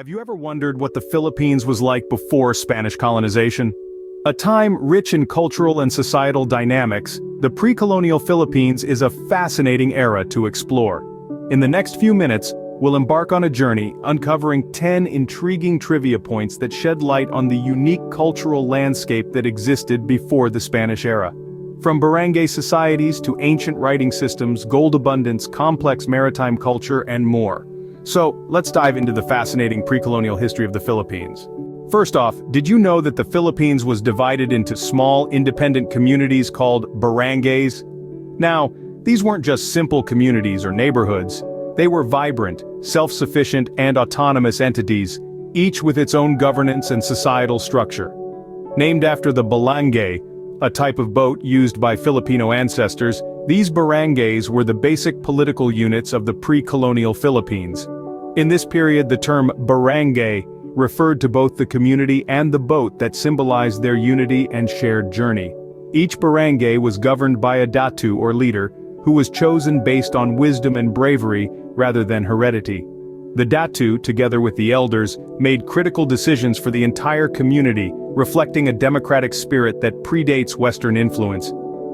Have you ever wondered what the Philippines was like before Spanish colonization? A time rich in cultural and societal dynamics, the pre-colonial Philippines is a fascinating era to explore. In the next few minutes, we'll embark on a journey uncovering 10 intriguing trivia points that shed light on the unique cultural landscape that existed before the Spanish era. From barangay societies to ancient writing systems, gold abundance, complex maritime culture, and more. So, let's dive into the fascinating pre-colonial history of the Philippines. First off, did you know that the Philippines was divided into small, independent communities called barangays? Now, these weren't just simple communities or neighborhoods. They were vibrant, self-sufficient, and autonomous entities, each with its own governance and societal structure. Named after the balangay, a type of boat used by Filipino ancestors, these barangays were the basic political units of the pre-colonial Philippines. In this period, the term barangay referred to both the community and the boat that symbolized their unity and shared journey. Each barangay was governed by a datu or leader, who was chosen based on wisdom and bravery rather than heredity. The datu, together with the elders, made critical decisions for the entire community, reflecting a democratic spirit that predates Western influence.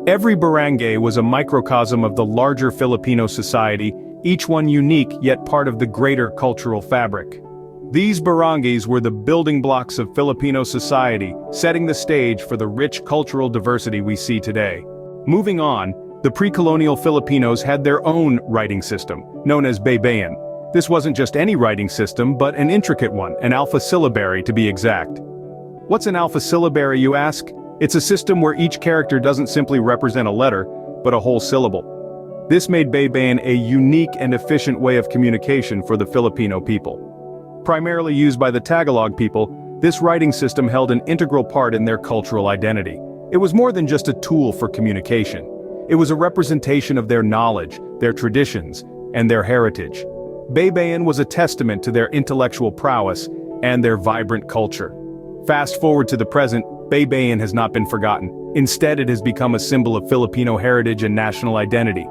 Every barangay was a microcosm of the larger Filipino society, each one unique yet part of the greater cultural fabric. These barangays were the building blocks of Filipino society, setting the stage for the rich cultural diversity we see today. Moving on, the pre-colonial Filipinos had their own writing system, known as Baybayin. This wasn't just any writing system, but an intricate one, an alpha-syllabary to be exact. What's an alpha-syllabary, you ask? It's a system where each character doesn't simply represent a letter, but a whole syllable. This made Baybayin a unique and efficient way of communication for the Filipino people. Primarily used by the Tagalog people, this writing system held an integral part in their cultural identity. It was more than just a tool for communication. It was a representation of their knowledge, their traditions, and their heritage. Baybayin was a testament to their intellectual prowess and their vibrant culture. Fast forward to the present, Baybayin has not been forgotten. Instead, it has become a symbol of Filipino heritage and national identity.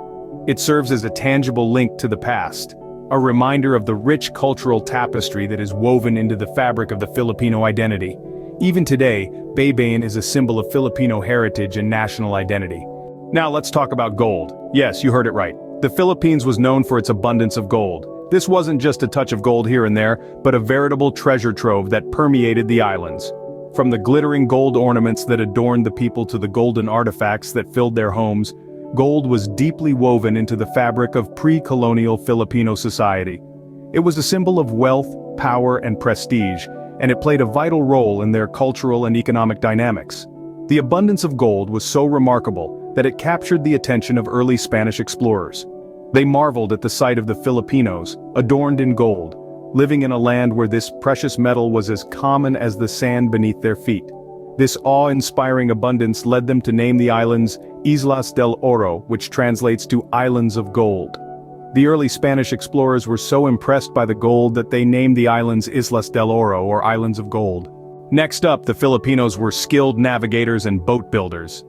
It serves as a tangible link to the past, a reminder of the rich cultural tapestry that is woven into the fabric of the Filipino identity. Even today, Baybayin is a symbol of Filipino heritage and national identity. Now let's talk about gold. Yes, you heard it right. The Philippines was known for its abundance of gold. This wasn't just a touch of gold here and there, but a veritable treasure trove that permeated the islands. From the glittering gold ornaments that adorned the people to the golden artifacts that filled their homes, gold was deeply woven into the fabric of pre-colonial Filipino society. It was a symbol of wealth, power, and prestige, and it played a vital role in their cultural and economic dynamics. The abundance of gold was so remarkable that it captured the attention of early Spanish explorers. They marveled at the sight of the Filipinos, adorned in gold, living in a land where this precious metal was as common as the sand beneath their feet. This awe-inspiring abundance led them to name the islands Islas del Oro, which translates to Islands of Gold. The early Spanish explorers were so impressed by the gold that they named the islands Islas del Oro, or Islands of Gold. Next up, the Filipinos were skilled navigators and boat builders.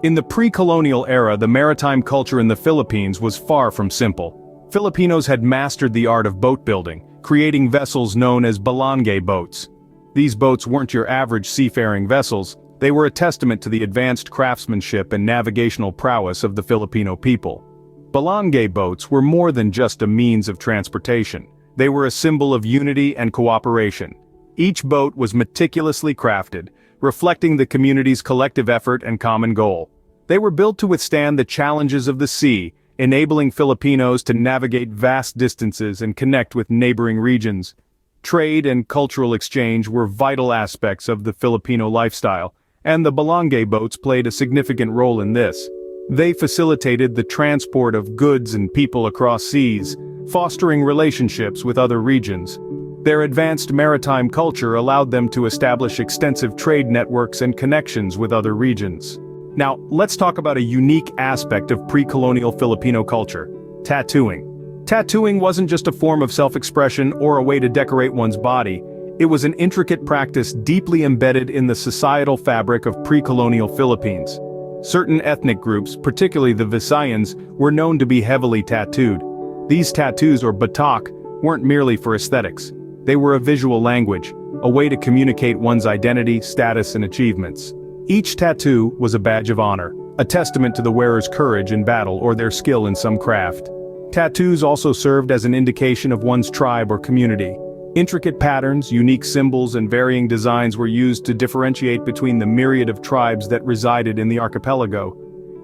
In the pre-colonial era, the maritime culture in the Philippines was far from simple. Filipinos had mastered the art of boat building, creating vessels known as barangay boats. These boats weren't your average seafaring vessels, they were a testament to the advanced craftsmanship and navigational prowess of the Filipino people. Barangay boats were more than just a means of transportation. They were a symbol of unity and cooperation. Each boat was meticulously crafted, reflecting the community's collective effort and common goal. They were built to withstand the challenges of the sea, enabling Filipinos to navigate vast distances and connect with neighboring regions. Trade and cultural exchange were vital aspects of the Filipino lifestyle, and the barangay boats played a significant role in this. They facilitated the transport of goods and people across seas, fostering relationships with other regions. Their advanced maritime culture allowed them to establish extensive trade networks and connections with other regions. Now, let's talk about a unique aspect of pre-colonial Filipino culture: tattooing. Tattooing wasn't just a form of self-expression or a way to decorate one's body. It was an intricate practice deeply embedded in the societal fabric of pre-colonial Philippines. Certain ethnic groups, particularly the Visayans, were known to be heavily tattooed. These tattoos, or batak, weren't merely for aesthetics. They were a visual language, a way to communicate one's identity, status, and achievements. Each tattoo was a badge of honor, a testament to the wearer's courage in battle or their skill in some craft. Tattoos also served as an indication of one's tribe or community. Intricate patterns, unique symbols, and varying designs were used to differentiate between the myriad of tribes that resided in the archipelago.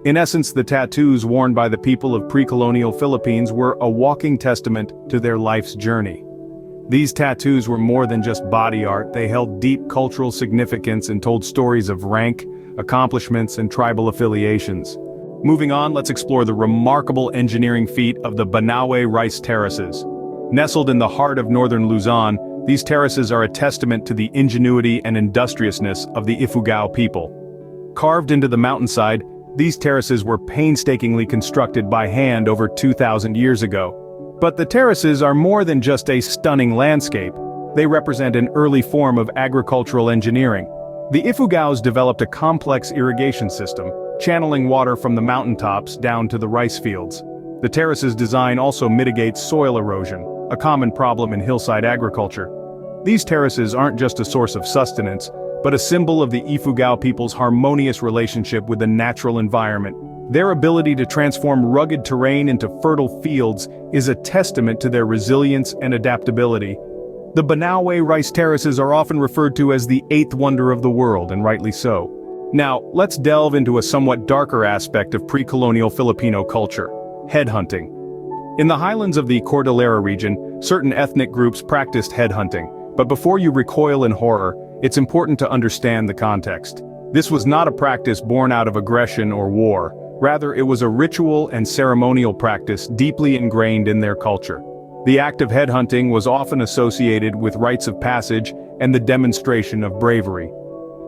In essence, the tattoos worn by the people of pre-colonial Philippines were a walking testament to their life's journey. These tattoos were more than just body art, they held deep cultural significance and told stories of rank, accomplishments, and tribal affiliations. Moving on, let's explore the remarkable engineering feat of the Banaue Rice Terraces. Nestled in the heart of northern Luzon, these terraces are a testament to the ingenuity and industriousness of the Ifugao people. Carved into the mountainside, these terraces were painstakingly constructed by hand over 2,000 years ago. But the terraces are more than just a stunning landscape. They represent an early form of agricultural engineering. The Ifugaos developed a complex irrigation system, channeling water from the mountaintops down to the rice fields. The terrace's design also mitigates soil erosion, a common problem in hillside agriculture. These terraces aren't just a source of sustenance, but a symbol of the Ifugao people's harmonious relationship with the natural environment. Their ability to transform rugged terrain into fertile fields is a testament to their resilience and adaptability. The Banaue Rice Terraces are often referred to as the eighth wonder of the world, and rightly so. Now, let's delve into a somewhat darker aspect of pre-colonial Filipino culture: headhunting. In the highlands of the Cordillera region, certain ethnic groups practiced headhunting, but before you recoil in horror, it's important to understand the context. This was not a practice born out of aggression or war. Rather, it was a ritual and ceremonial practice deeply ingrained in their culture. The act of headhunting was often associated with rites of passage and the demonstration of bravery.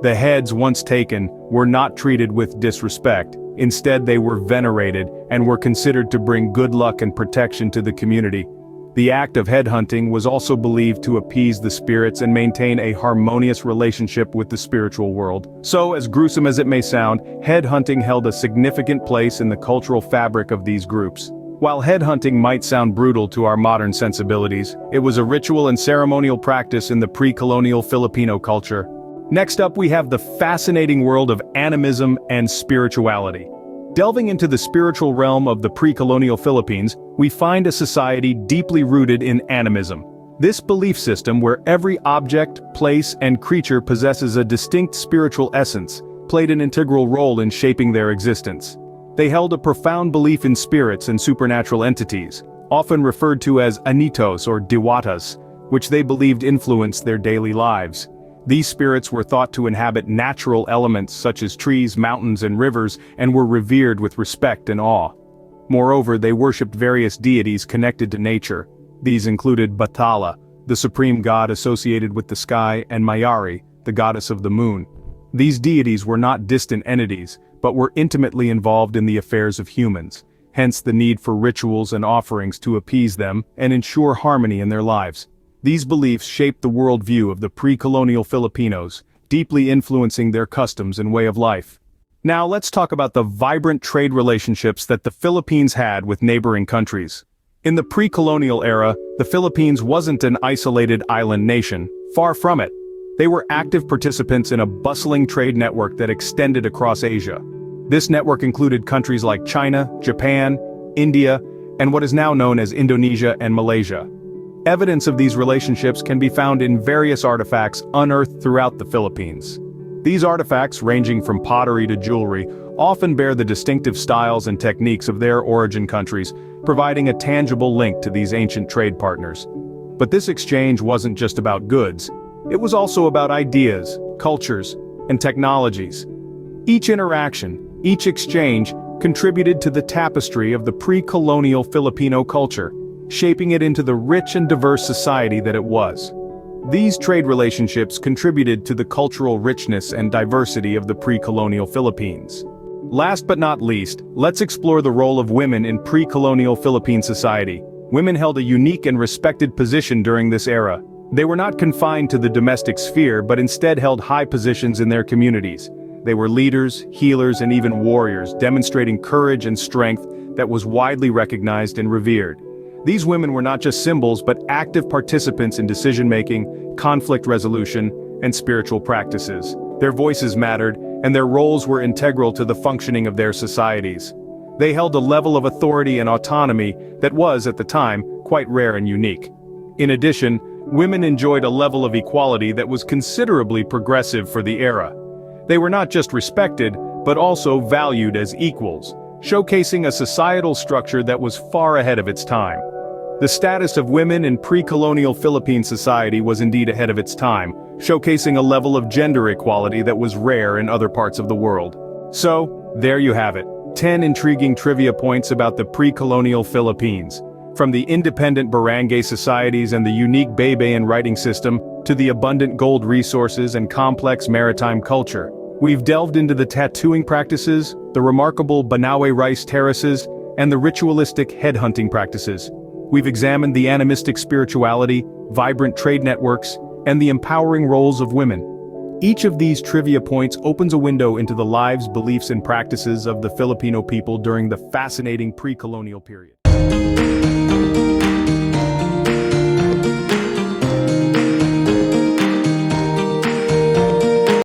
The heads once taken were not treated with disrespect. Instead, they were venerated and were considered to bring good luck and protection to the community. The act of headhunting was also believed to appease the spirits and maintain a harmonious relationship with the spiritual world. So, as gruesome as it may sound, headhunting held a significant place in the cultural fabric of these groups. While headhunting might sound brutal to our modern sensibilities, it was a ritual and ceremonial practice in the pre-colonial Filipino culture. Next up, we have the fascinating world of animism and spirituality. Delving into the spiritual realm of the pre-colonial Philippines, we find a society deeply rooted in animism. This belief system, where every object, place, and creature possesses a distinct spiritual essence, played an integral role in shaping their existence. They held a profound belief in spirits and supernatural entities, often referred to as anitos or diwatas, which they believed influenced their daily lives. These spirits were thought to inhabit natural elements such as trees, mountains, and rivers, and were revered with respect and awe. Moreover, they worshipped various deities connected to nature. These included Bathala, the supreme god associated with the sky, and Mayari, the goddess of the moon. These deities were not distant entities, but were intimately involved in the affairs of humans, hence the need for rituals and offerings to appease them and ensure harmony in their lives. These beliefs shaped the worldview of the pre-colonial Filipinos, deeply influencing their customs and way of life. Now let's talk about the vibrant trade relationships that the Philippines had with neighboring countries. In the pre-colonial era, the Philippines wasn't an isolated island nation, far from it. They were active participants in a bustling trade network that extended across Asia. This network included countries like China, Japan, India, and what is now known as Indonesia and Malaysia. Evidence of these relationships can be found in various artifacts unearthed throughout the Philippines. These artifacts, ranging from pottery to jewelry, often bear the distinctive styles and techniques of their origin countries, providing a tangible link to these ancient trade partners. But this exchange wasn't just about goods. It was also about ideas, cultures, and technologies. Each interaction, each exchange, contributed to the tapestry of the pre-colonial Filipino culture, shaping it into the rich and diverse society that it was. These trade relationships contributed to the cultural richness and diversity of the pre-colonial Philippines. Last but not least, let's explore the role of women in pre-colonial Philippine society. Women held a unique and respected position during this era. They were not confined to the domestic sphere, but instead held high positions in their communities. They were leaders, healers, and even warriors, demonstrating courage and strength that was widely recognized and revered. These women were not just symbols but active participants in decision-making, conflict resolution, and spiritual practices. Their voices mattered, and their roles were integral to the functioning of their societies. They held a level of authority and autonomy that was, at the time, quite rare and unique. In addition, women enjoyed a level of equality that was considerably progressive for the era. They were not just respected, but also valued as equals, showcasing a societal structure that was far ahead of its time. The status of women in pre-colonial Philippine society was indeed ahead of its time, showcasing a level of gender equality that was rare in other parts of the world. So, there you have it. 10 intriguing trivia points about the pre-colonial Philippines. From the independent barangay societies and the unique Baybayin writing system, to the abundant gold resources and complex maritime culture. We've delved into the tattooing practices, the remarkable Banaue Rice Terraces, and the ritualistic headhunting practices. We've examined the animistic spirituality, vibrant trade networks, and the empowering roles of women. Each of these trivia points opens a window into the lives, beliefs, and practices of the Filipino people during the fascinating pre-colonial period.